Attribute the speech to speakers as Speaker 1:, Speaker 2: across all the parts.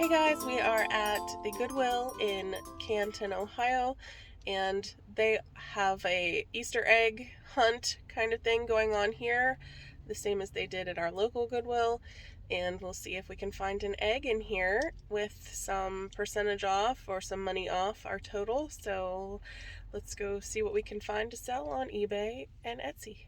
Speaker 1: Hey guys, we are at the Goodwill in Canton, Ohio, and they have a Easter egg hunt kind of thing going on here, the same as they did at our local Goodwill, and we'll see if we can find an egg in here with some percentage off or some money off our total. So let's go see what we can find to sell on eBay and Etsy.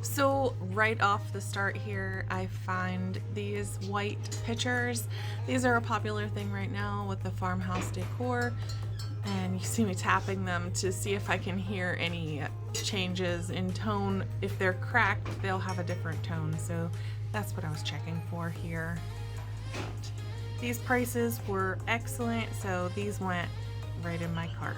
Speaker 1: So right off the start here, I find these white pitchers. These are a popular thing right now with the farmhouse decor, and you see me tapping them to see if I can hear any changes in tone. If they're cracked, they'll have a different tone, so that's what I was checking for here. But these prices were excellent, so these went right in my cart.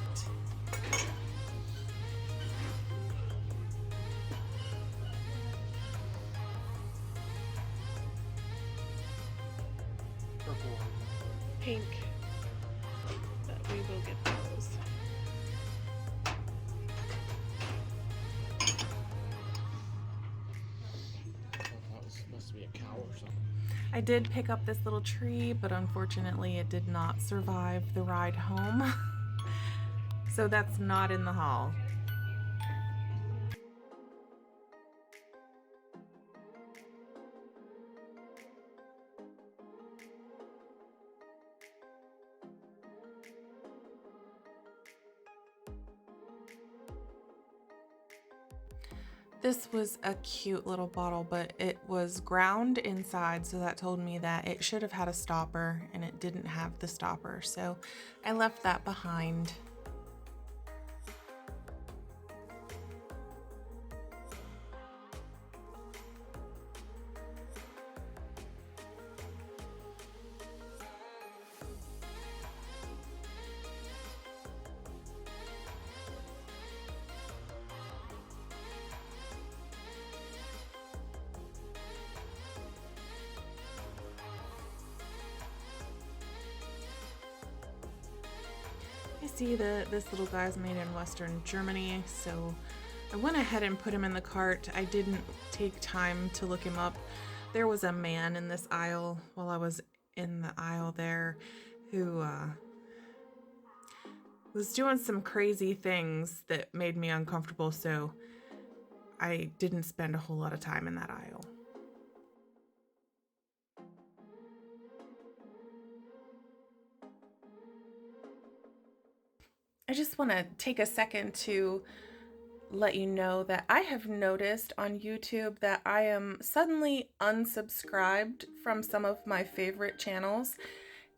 Speaker 1: Pink, but we will get those.
Speaker 2: That was supposed to be a cow or something.
Speaker 1: I did pick up this little tree, but unfortunately it did not survive the ride home. So that's not in the haul. This was a cute little bottle, but it was ground inside, so that told me that it should have had a stopper, and it didn't have the stopper, so I left that behind. I see that this little guy's made in Western Germany, so I went ahead and put him in the cart. I didn't take time to look him up. There was a man in this aisle while I was in the aisle there who was doing some crazy things that made me uncomfortable, so I didn't spend a whole lot of time in that aisle. I just want to take a second to let you know that I have noticed on YouTube that I am suddenly unsubscribed from some of my favorite channels,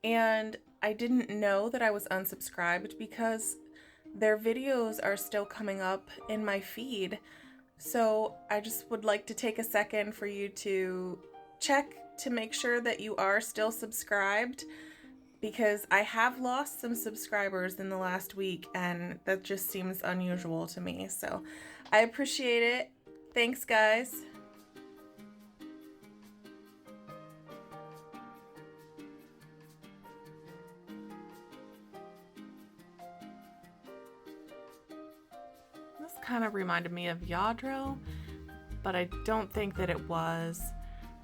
Speaker 1: and I didn't know that I was unsubscribed because their videos are still coming up in my feed. So I just would like to take a second for you to check to make sure that you are still subscribed, because I have lost some subscribers in the last week, and that just seems unusual to me. So I appreciate it. Thanks, guys. This kind of reminded me of Yadro, but I don't think that it was.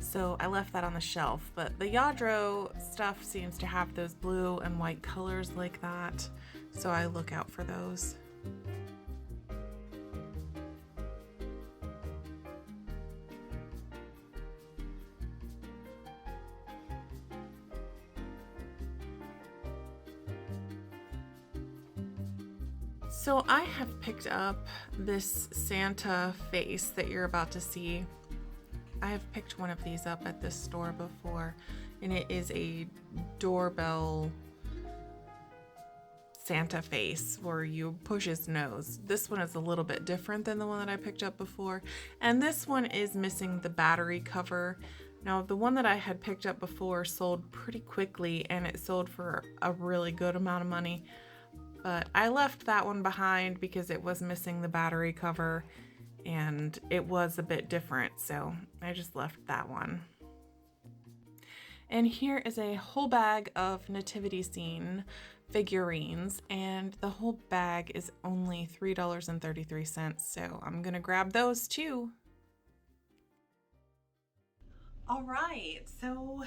Speaker 1: So I left that on the shelf, but the Yadro stuff seems to have those blue and white colors like that, so I look out for those. So I have picked up this Santa face that you're about to see. I have picked one of these up at this store before, and it is a doorbell Santa face where you push his nose. This one is a little bit different than the one that I picked up before, and this one is missing the battery cover. Now, the one that I had picked up before sold pretty quickly, and it sold for a really good amount of money. but I left that one behind because it was missing the battery cover and it was a bit different, so I just left that one. And here is a whole bag of nativity scene figurines, and the whole bag is only $3.33, so I'm gonna grab those too. All right, so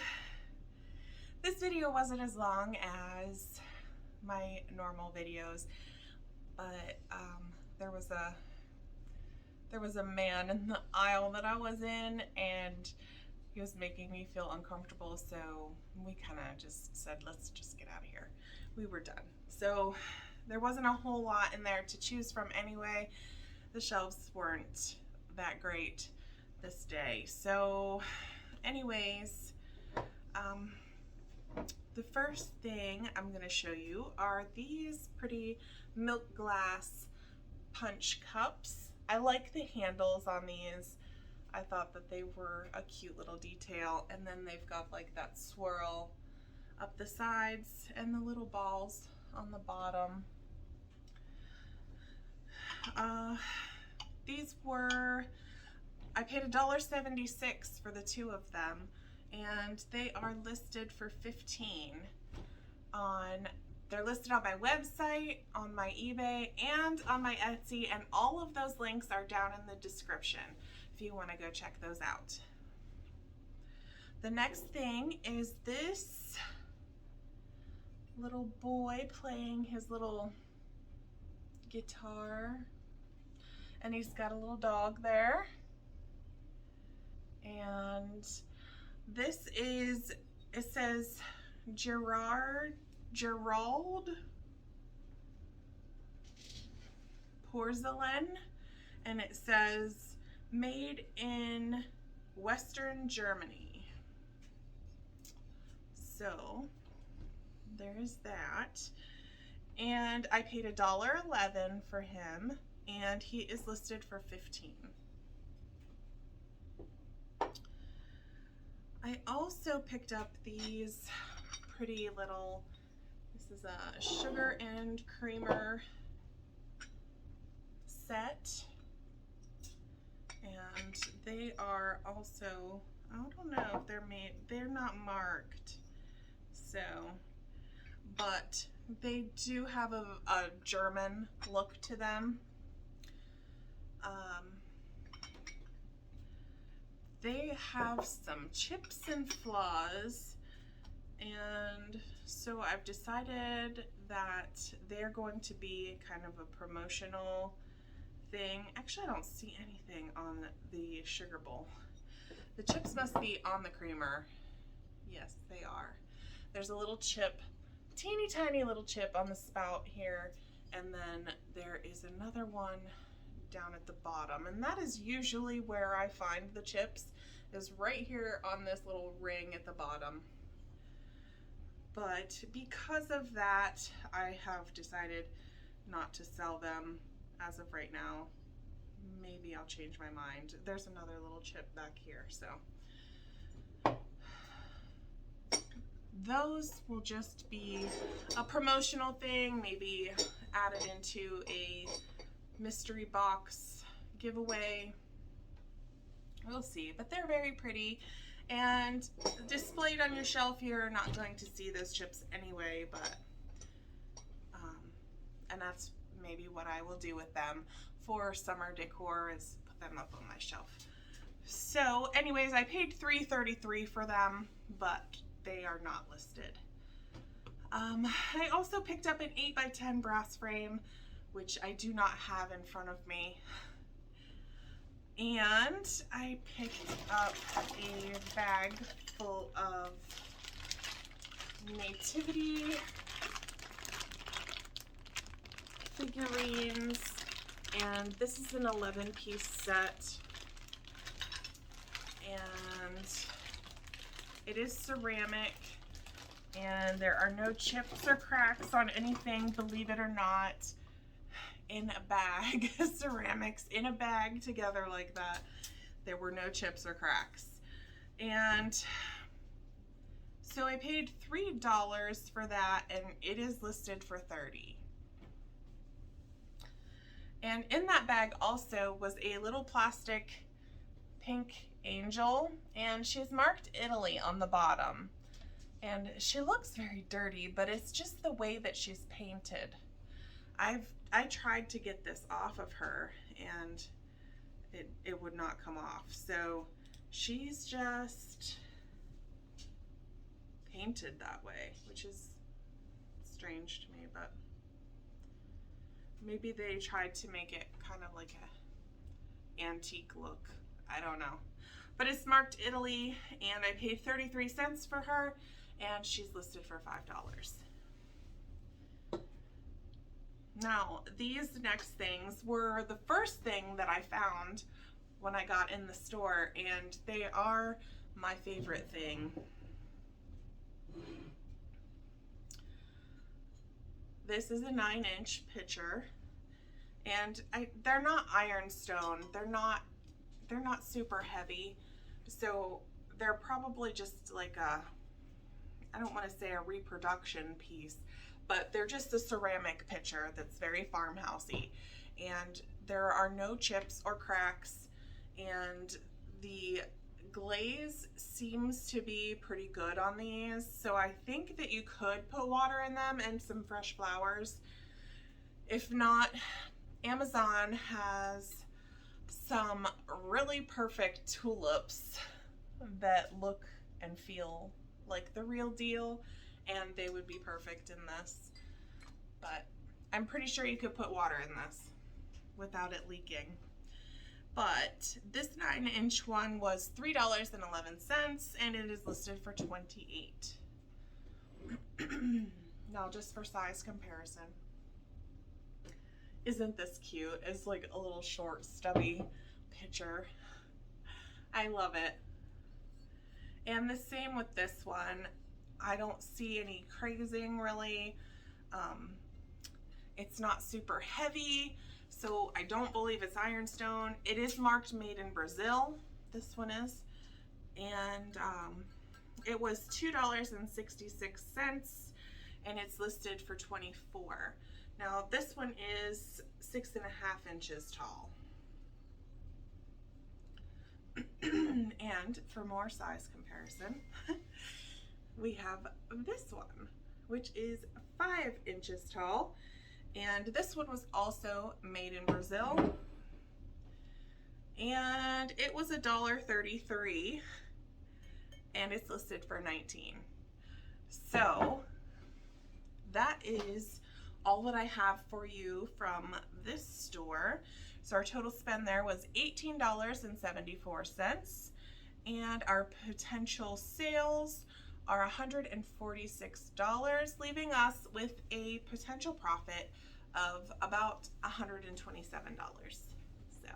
Speaker 1: this video wasn't as long as my normal videos, but there was a man in the aisle that I was in, and he was making me feel uncomfortable, so we kind of just said, let's just get out of here. We were done. So there wasn't a whole lot in there to choose from anyway. The shelves weren't that great this day. So anyways, the first thing I'm going to show you are these pretty milk glass punch cups. I like the handles on these. I thought that they were a cute little detail, and then they've got like that swirl up the sides and the little balls on the bottom. These were, I paid $1.76 for the two of them, and they are listed for $15 on, they're listed on my website, on my eBay, and on my Etsy, and all of those links are down in the description if you want to go check those out. The next thing is this little boy playing his little guitar, and he's got a little dog there. And this is, it says Gerald porcelain, and it says made in Western Germany. So there's that. And I paid $1.11 for him, and he is listed for $15. I also picked up these pretty little, this is a sugar and creamer set, and they are also, I don't know if they're made, they're not marked, so, but they do have a German look to them. They have some chips and flaws, and so I've decided that they're going to be kind of a promotional thing. Actually, I don't see anything on the sugar bowl. The chips must be on the creamer. Yes, they are. There's a little chip, teeny tiny little chip on the spout here, and then there is another one down at the bottom, and that is usually where I find the chips, is right here on this little ring at the bottom. But because of that, I have decided not to sell them as of right now. Maybe I'll change my mind. There's another little chip back here, so those will just be a promotional thing, maybe added into a mystery box giveaway. We'll see, but they're very pretty, and displayed on your shelf, you're not going to see those chips anyway, but and that's maybe what I will do with them for summer decor, is put them up on my shelf. So anyways, I paid $3.33 for them, but they are not listed. I also picked up an 8x10 brass frame, which I do not have in front of me. And I picked up a bag full of nativity figurines, and this is an 11-piece set, and it is ceramic, and there are no chips or cracks on anything, believe it or not. In a bag, ceramics in a bag together like that, there were no chips or cracks. And so I paid $3 for that, and it is listed for $30. And in that bag also was a little plastic pink angel, and she's marked Italy on the bottom. And she looks very dirty, but it's just the way that she's painted. I tried to get this off of her and it would not come off. So she's just painted that way, which is strange to me, but maybe they tried to make it kind of like a antique look. I don't know. But it's marked Italy, and I paid 33 cents for her, and she's listed for $5. Now, these next things were the first thing that I found when I got in the store, and they are my favorite thing. This is a 9-inch pitcher, and they're not ironstone. They're not super heavy, so they're probably just like I don't want to say a reproduction piece, but they're just a ceramic pitcher that's very farmhousey, and there are no chips or cracks, and the glaze seems to be pretty good on these, so I think that you could put water in them and some fresh flowers. If not, Amazon has some really perfect tulips that look and feel like the real deal, and they would be perfect in this. But I'm pretty sure you could put water in this without it leaking. But this 9-inch one was $3.11, and it is listed for $28. Now, just for size comparison, isn't this cute? It's like a little short, stubby pitcher. I love it. And the same with this one. I don't see any crazing really. It's not super heavy, so I don't believe it's ironstone. It is marked made in Brazil, this one is. And it was $2.66, and it's listed for $24. Now this one is 6.5 inches tall. And for more size comparison, we have this one, which is 5 inches tall, and this one was also made in Brazil, and it was $1.33, and it's listed for $19. So that is all that I have for you from this store. So our total spend there was $18.74, and our potential sales are $146, leaving us with a potential profit of about $127. So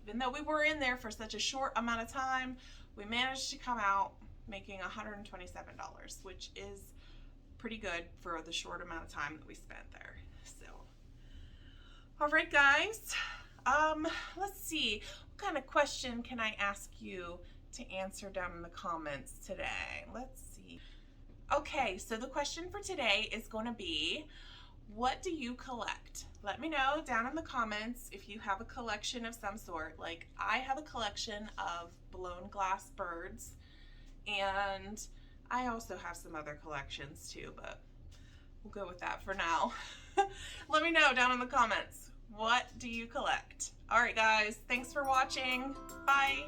Speaker 1: even though we were in there for such a short amount of time, we managed to come out making $127, which is pretty good for the short amount of time that we spent there. So, all right, guys, let's see, what kind of question can I ask you to answer down in the comments today? Let's see. Okay, so the question for today is going to be, what do you collect? Let me know down in the comments if you have a collection of some sort. Like, I have a collection of blown glass birds, and I also have some other collections too, but we'll go with that for now. Let me know down in the comments, what do you collect? All right, guys, thanks for watching. Bye.